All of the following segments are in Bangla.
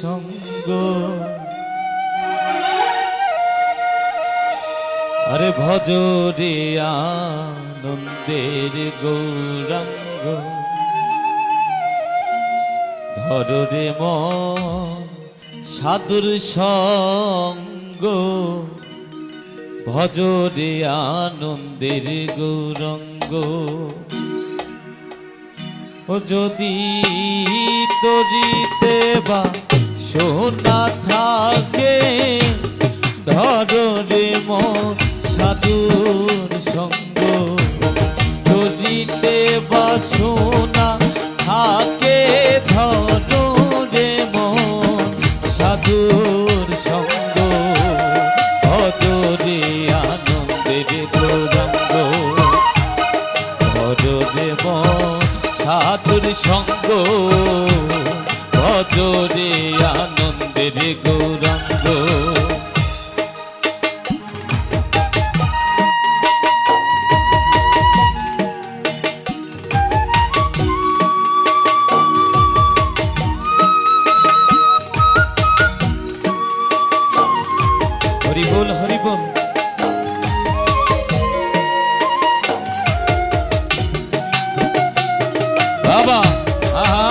সঙ্গ। আরে ভজরে আনন্দের গৌরাঙ্গ, ধরে মন সাধুর সঙ্গ। ভজরে আনন্দের গৌরাঙ্গ, ও যদি তরিতে বা সোনা থাকে, ধরে মন সাধুর সঙ্গ। তরিতে বা সোনা থাকে, ধরে মন সাধুর সঙ্গ। ভজরে আনন্দের গৌরাঙ্গ, ভজরে মন সাধুর সঙ্গ। ভজরে আনন্দের গৌরাঙ্গ। হরি বল, হরি বল। বাবা আহা,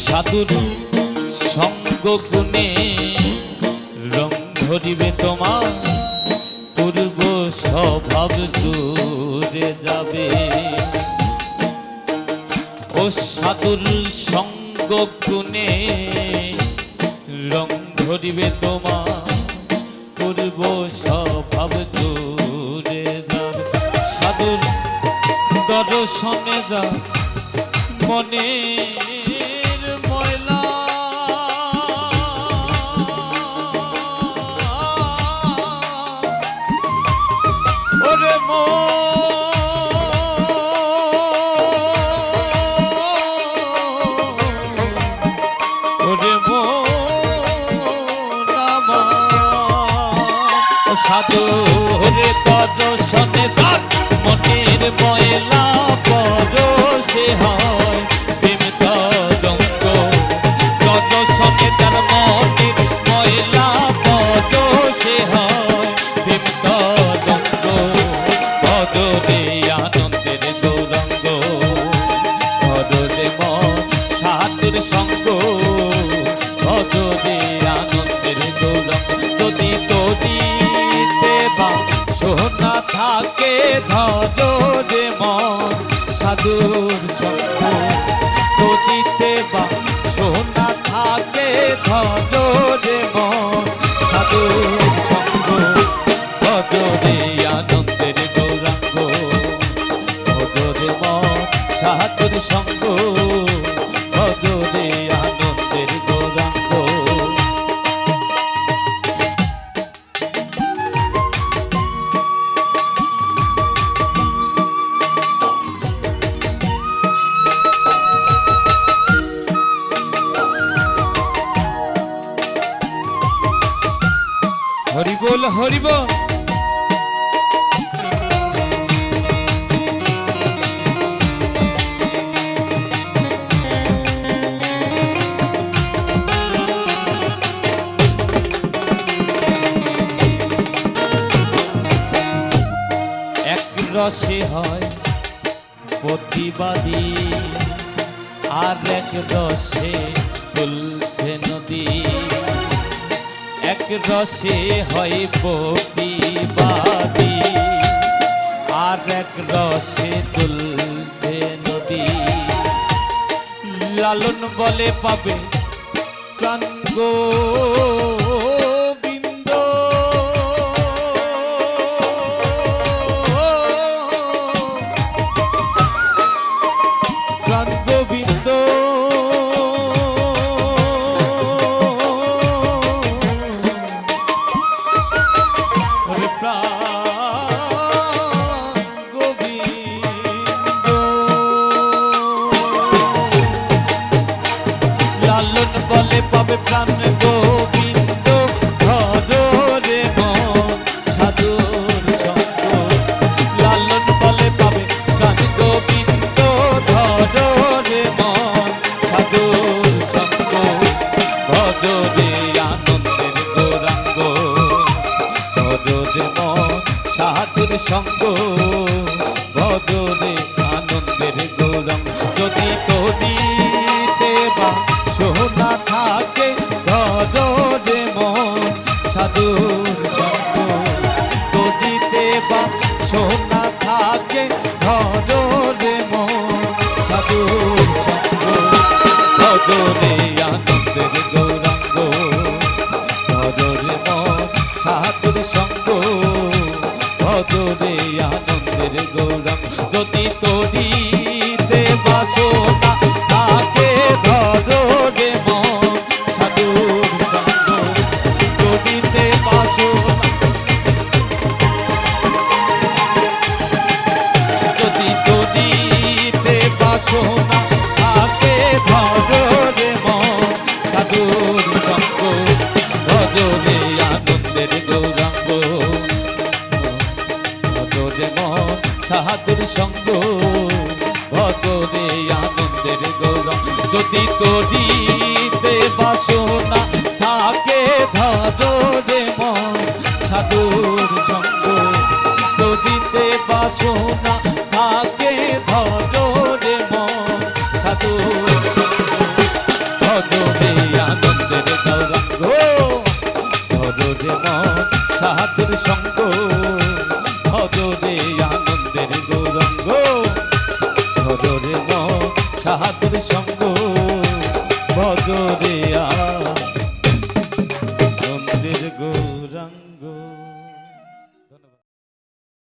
সাধুর সঙ্গ গুণে রং ধরিবে তোমার, পূর্ব স্বভাব দূরে যাবে। ও সাধুর সঙ্গ গুণে রং ধরিবে তোমার, পূর্ব স্বভাব দূরে যাবে। সাধুর দর্শনে যা মনের ময়লা, ওরে ওরে সাধুর দর্শনে তার মনের ময়লা পরশে হয় প্রেম তরঙ্গ। দর্শনে তার মনের ময়লা পরশে হয় প্রেম তরঙ্গ। ভজরে আনন্দের গৌরাঙ্গ, ভজরে মন সাধুর সঙ্গ। ভজরে আনন্দের গৌরাঙ্গ, যদি তরিতে বা সোনা থাকে, ধরে মন সাধুর সঙ্গ। তরিতে বা সোনা থাকে, ধরে মন সাধুর সঙ্গ। ভজরে আনন্দের গৌরাঙ্গ, ভজরে মন সাধুর সঙ্গ। ভজরে আনন্দের গৌরাঙ্গ। হরি বল, হরি বল। এক রসে হয় প্রতিবাদী, আর এক রসে তুলছে নদী। এক রসে হয় প্রতিবাদী, আর এক রসে তুলছে নদী। লালন বলে পাবে প্রাণ গোবিন্দ, প্রাণ গোবিন্দ। লালন বলে পাবে প্রাণ গোবিন্দ। সাধুর সঙ্গ ভজরে আনন্দের গৌরম যদি তরিতে বা সোনা থাকে ধরে মন সাধুর সঙ্গ তরিতে বা সোনা থাকে ধরে মন সাধুর সঙ্গ ভজরে আনন্দের গৌরাঙ্গ ভজরে মন সাধুর সঙ্গ ভজরে আনন্দের গৌরম যদি তরিতে বাসনা থাকে ধরে মন সাধুর সঙ্গ তরিতে বাসনা যদি তরিতে বাসনা থাকে ধরে মন সাধুর সঙ্গ ভজরে আনন্দের গৌরাঙ্গ ভজরে মন সাধুর সঙ্গ ভজরে আনন্দের গৌরম যদি তরিতে বাসনা থাকে ধরে মন সাধুর সঙ্গ তরিতে বাসনা থাকে ধরে মন সাধুর সঙ্গ ভজরে আনন্দের গৌরাঙ্গ ভজরে মন সাধুর সঙ্গ ভজরে আনন্দের গৌরঙ্গ ভজরে মন সাধুর সঙ্গ ভজরে আনন্দের গৌরাঙ্গ।